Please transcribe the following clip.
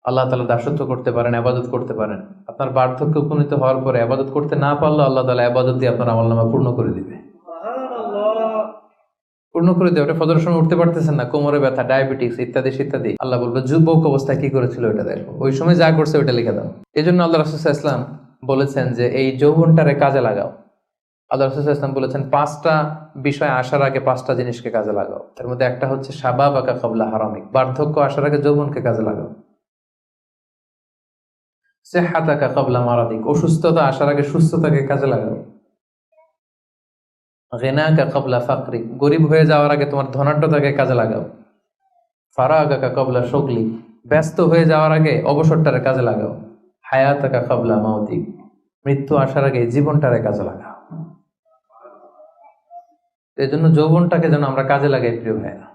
আল্লাহ তাআলা দাসত্ব করতে পারেন, ইবাদত করতে পারেন। আপনার বার্ধক্য উপনীত হওয়ার পরে ইবাদত করতে না পারলেও আল্লাহ তাআলা ইবাদত দিয়ে আপনার আমলনামা পূর্ণ করে দিবে। পূর্ণ করে দেবে। ওটা ফজরের সময় উঠতে পারতেছেন না, কোমরে ব্যথা, ডায়াবেটিস ইত্যাদি ইত্যাদি, আল্লাহ বলবে যুবক অবস্থায় কি করেছিল ওটা দেখো, ওই সময় যা করছে ওটা লিখে দাও। এই জন্য আল্লাহ রাসূল সাল্লাল্লাহু আলাইহি ওয়াসাল্লাম বলেছেন যে এই যৌবনটারে কাজে লাগাও। আল্লাহ রাসূল সাল্লাল্লাহু আলাইহি ওয়াসাল্লাম বলেছেন 5টা বিষয় আসার আগে 5টা জিনিসকে কাজে লাগাও। তার মধ্যে একটা হচ্ছে শাবাবাকা ক্বাবলা হারামিক, বার্ধক্য আসার আগে যৌবনকে কাজে লাগাও। সিহহাতাকা ক্বাবলা মারাদিক, অসুস্থতা আসার আগে সুস্থতাকে কাজে লাগাও। গিনাকা ক্বাবলা ফাকরিক, গরিব হয়ে যাওয়ার আগে তোমার ধনাঢ্যতাকে কাজে লাগাও। ফারাগাকা ক্বাবলা শুগলিক, ব্যস্ত হয়ে যাওয়ার আগে অবসরটারে কাজে লাগাও। হায়াতাকা ক্বাবলা মাউতিক, মৃত্যু আসার আগে জীবনটারে কাজে লাগাও। এই জন্য যৌবনটাকে যেন আমরা কাজে লাগাই প্রিয় ভাইয়া।